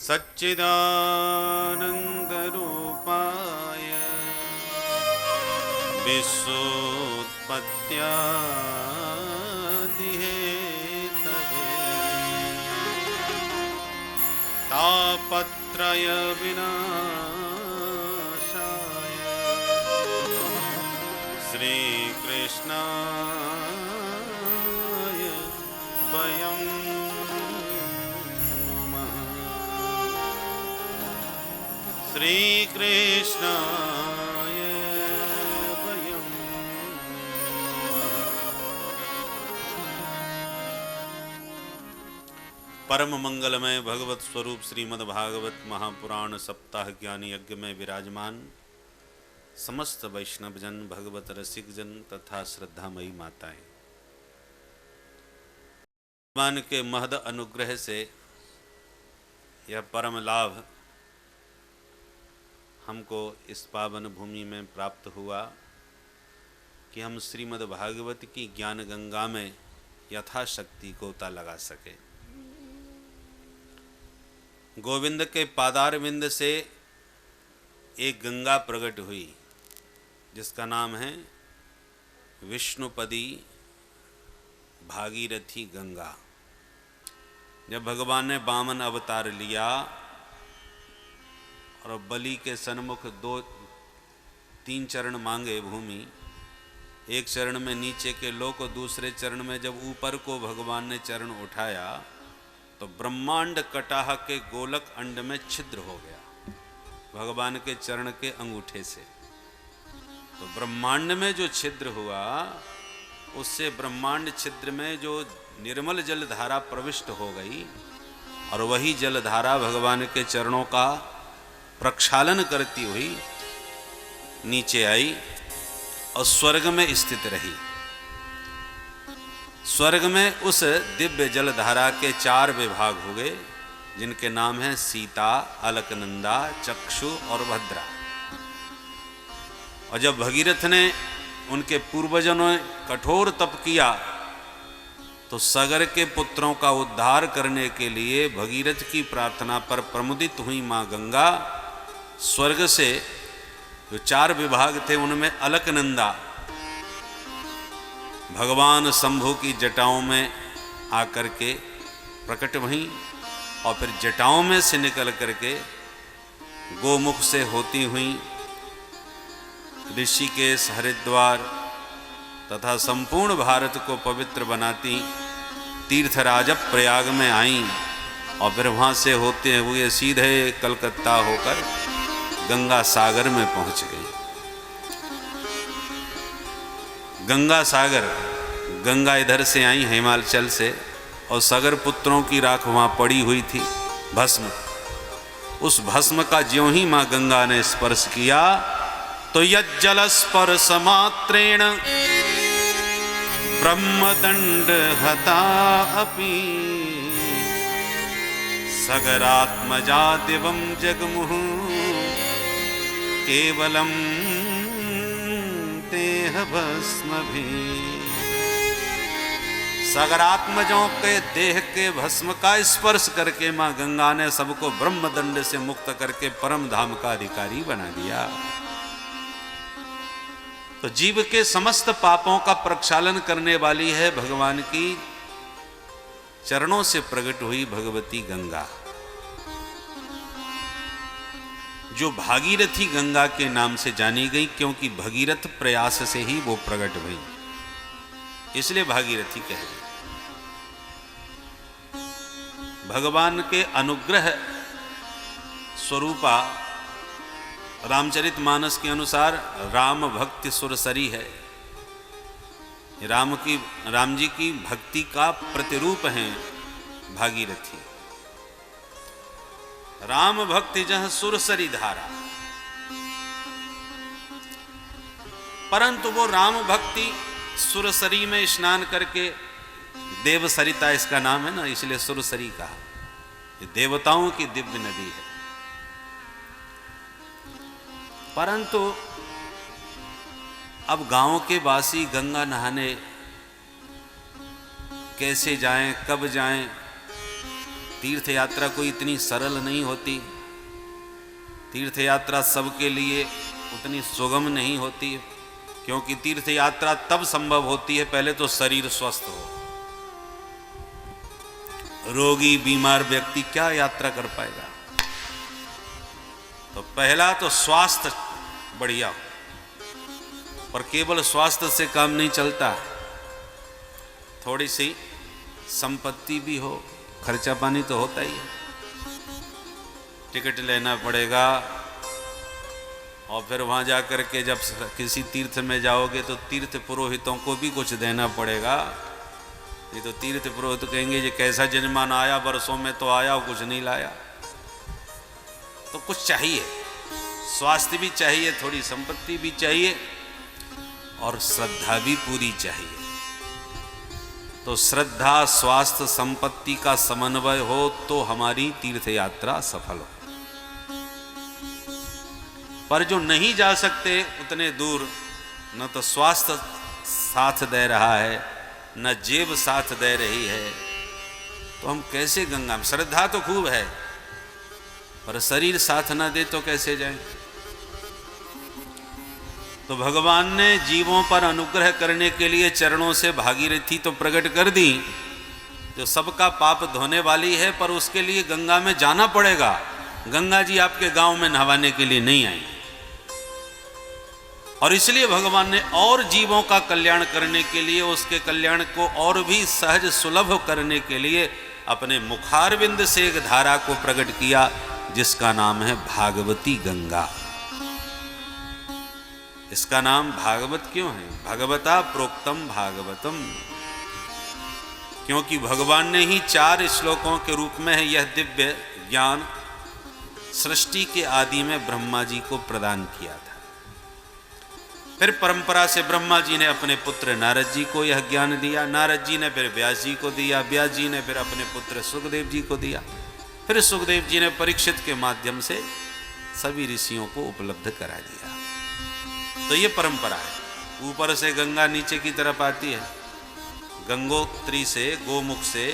सच्चिदानन्दरूपाय विश्वोत्पत्त्यादिहेतवे तापत्रय विनाशाय श्रीकृष्णाय वयं नमः। श्रीकृष्णाय वयं परम मंगलमय भगवत स्वरूप श्रीमद् भागवत महापुराण सप्ताह ज्ञान यज्ञ में विराजमान समस्त वैष्णवजन, भगवत रसिक जन तथा श्रद्धामयी माताएं, भगवान के महद अनुग्रह से यह परम लाभ हमको इस पावन भूमि में प्राप्त हुआ कि हम श्रीमद् भागवत की ज्ञान गंगा में यथाशक्ति गोता लगा सके। गोविंद के पादारविंद से एक गंगा प्रकट हुई जिसका नाम है विष्णुपदी भागीरथी गंगा। जब भगवान ने वामन अवतार लिया और बलि के सन्मुख 2-3 चरण मांगे भूमि, एक चरण में नीचे के लोक और दूसरे चरण में जब ऊपर को भगवान ने चरण उठाया तो ब्रह्मांड कटाह के गोलक अंड में छिद्र हो गया भगवान के चरण के अंगूठे से। तो ब्रह्मांड में जो छिद्र हुआ उससे ब्रह्मांड छिद्र में जो निर्मल जल धारा प्रविष्ट हो गई और वही जल धारा भगवान के चरणों का प्रक्षालन करती हुई नीचे आई और स्वर्ग में स्थित रही। स्वर्ग में उस दिव्य जलधारा के 4 विभाग हो गए जिनके नाम हैं सीता, अलकनंदा, चक्षु और भद्रा। और जब भगीरथ ने उनके पूर्वजों ने कठोर तप किया तो सगर के पुत्रों का उद्धार करने के लिए भगीरथ की प्रार्थना पर प्रमुदित हुई मां गंगा स्वर्ग से जो 4 विभाग थे उनमें अलकनंदा भगवान शंभु की जटाओं में आकर के प्रकट हुई और फिर जटाओं में से निकल करके गोमुख से होती हुई ऋषिकेश, हरिद्वार तथा संपूर्ण भारत को पवित्र बनाती तीर्थराज प्रयाग में आईं और फिर वहाँ से होते हुए सीधे कलकत्ता होकर गंगा सागर में पहुँच गई। गंगा सागर, गंगा इधर से आई हिमाचल से और सागर पुत्रों की राख वहाँ पड़ी हुई थी भस्म। उस भस्म का ज्यों ही माँ गंगा ने स्पर्श किया तो यज्जल स्पर्श मात्रेण ब्रह्मदंड हता अपि सगरात्मजा दिवं जगमुः केवलम देह भस्म भी। सगरात्मजों के देह के भस्म का स्पर्श करके मां गंगा ने सबको ब्रह्मदंड से मुक्त करके परम धाम का अधिकारी बना दिया। तो जीव के समस्त पापों का प्रक्षालन करने वाली है भगवान की चरणों से प्रकट हुई भगवती गंगा, जो भागीरथी गंगा के नाम से जानी गई क्योंकि भगीरथ प्रयास से ही वो प्रकट हुई, इसलिए भागीरथी कह गई। भगवान के अनुग्रह स्वरूपा रामचरितमानस के अनुसार राम भक्ति सुरसरी है। राम जी की भक्ति का प्रतिरूप है भागीरथी। राम भक्ति जह सुरसरी धारा, परंतु वो राम भक्ति सुरसरी में स्नान करके, देव सरिता इसका नाम है ना, इसलिए सुरसरी कहा। ये देवताओं की दिव्य नदी है। परंतु अब गांव के वासी गंगा नहाने कैसे जाएं, कब जाएं, तीर्थ यात्रा कोई इतनी सरल नहीं होती, तीर्थ यात्रा सबके लिए उतनी सुगम नहीं होती, क्योंकि तीर्थ यात्रा तब संभव होती है पहले तो शरीर स्वस्थ हो। रोगी बीमार व्यक्ति क्या यात्रा कर पाएगा? तो पहला तो स्वास्थ्य बढ़िया हो, पर केवल स्वास्थ्य से काम नहीं चलता, थोड़ी सी संपत्ति भी हो, खर्चा पानी तो होता ही है। टिकट लेना पड़ेगा और फिर वहाँ जा कर के जब किसी तीर्थ में जाओगे तो तीर्थ पुरोहितों को भी कुछ देना पड़ेगा। ये तो तीर्थ पुरोहित कहेंगे ये कैसा जजमान आया, वर्षों में तो आया और कुछ नहीं लाया। तो कुछ चाहिए, स्वास्थ्य भी चाहिए, थोड़ी संपत्ति भी चाहिए और श्रद्धा भी पूरी चाहिए। तो श्रद्धा स्वास्थ्य संपत्ति का समन्वय हो तो हमारी तीर्थ यात्रा सफल हो। पर जो नहीं जा सकते उतने दूर, न तो स्वास्थ्य साथ दे रहा है न जेब साथ दे रही है, तो हम कैसे गंगा में? श्रद्धा तो खूब है पर शरीर साथ न दे तो कैसे जाएं? तो भगवान ने जीवों पर अनुग्रह करने के लिए चरणों से भागीरथी तो प्रकट कर दी, जो सबका पाप धोने वाली है, पर उसके लिए गंगा में जाना पड़ेगा। गंगा जी आपके गांव में नहवाने के लिए नहीं आई। और इसलिए भगवान ने और जीवों का कल्याण करने के लिए, उसके कल्याण को और भी सहज सुलभ करने के लिए अपने मुखारविंद से एक धारा को प्रकट किया, जिसका नाम है भागवती गंगा। इसका नाम भागवत क्यों है? भगवता प्रोक्तम भागवतम, क्योंकि भगवान ने ही 4 श्लोकों के रूप में है यह दिव्य ज्ञान सृष्टि के आदि में ब्रह्मा जी को प्रदान किया था। फिर परंपरा से ब्रह्मा जी ने अपने पुत्र नारद जी को यह ज्ञान दिया, नारद जी ने फिर व्यास जी को दिया, व्यास जी ने फिर अपने पुत्र सुखदेव जी को दिया, फिर सुखदेव जी ने परीक्षित के माध्यम से सभी ऋषियों को उपलब्ध करा दिया। तो ये परंपरा है। ऊपर से गंगा नीचे की तरफ आती है, गंगोत्री से गोमुख से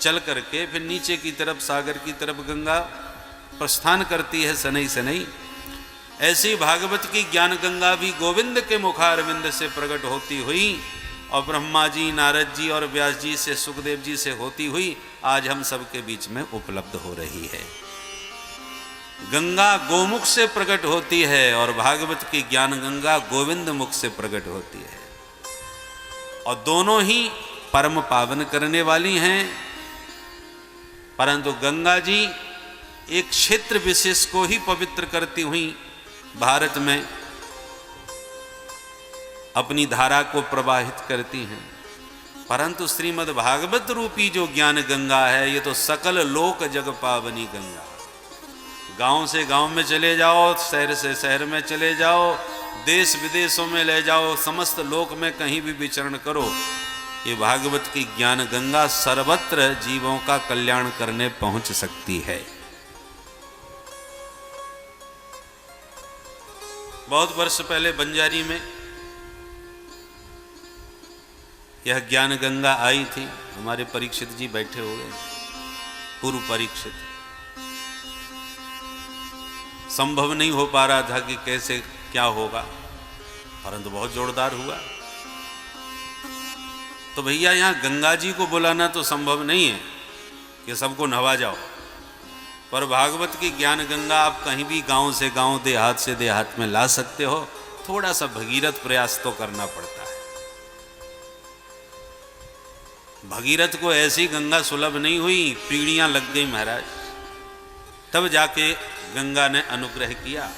चल करके फिर नीचे की तरफ सागर की तरफ गंगा प्रस्थान करती है सनई सनई। ऐसी भागवत की ज्ञान गंगा भी गोविंद के मुखारविंद से प्रकट होती हुई और ब्रह्मा जी, नारद जी और व्यास जी से, सुखदेव जी से होती हुई आज हम सबके बीच में उपलब्ध हो रही है। गंगा गोमुख से प्रकट होती है और भागवत की ज्ञान गंगा गोविंद मुख से प्रकट होती है, और दोनों ही परम पावन करने वाली हैं। परंतु गंगा जी एक क्षेत्र विशेष को ही पवित्र करती हुई भारत में अपनी धारा को प्रवाहित करती हैं, परंतु श्रीमद् भागवत रूपी जो ज्ञान गंगा है ये तो सकल लोक जग पावनी गंगा। गांव से गांव में चले जाओ, शहर से शहर में चले जाओ, देश विदेशों में ले जाओ, समस्त लोक में कहीं भी विचरण करो, ये भागवत की ज्ञान गंगा सर्वत्र जीवों का कल्याण करने पहुंच सकती है। बहुत वर्ष पहले बंजारी में यह ज्ञान गंगा आई थी। हमारे परीक्षित जी बैठे हुए, पूर्व परीक्षित। संभव नहीं हो पा रहा था कि कैसे क्या होगा, परंतु बहुत जोरदार हुआ। तो भैया यहाँ गंगा जी को बुलाना तो संभव नहीं है कि सबको नहवा जाओ, पर भागवत की ज्ञान गंगा आप कहीं भी गांव से गांव, देहात से देहात में ला सकते हो। थोड़ा सा भगीरथ प्रयास तो करना पड़ता है। भगीरथ को ऐसी गंगा सुलभ नहीं हुई, पीढ़ियां लग गई महाराज, तब जाके गंगा ने अनुग्रह किया।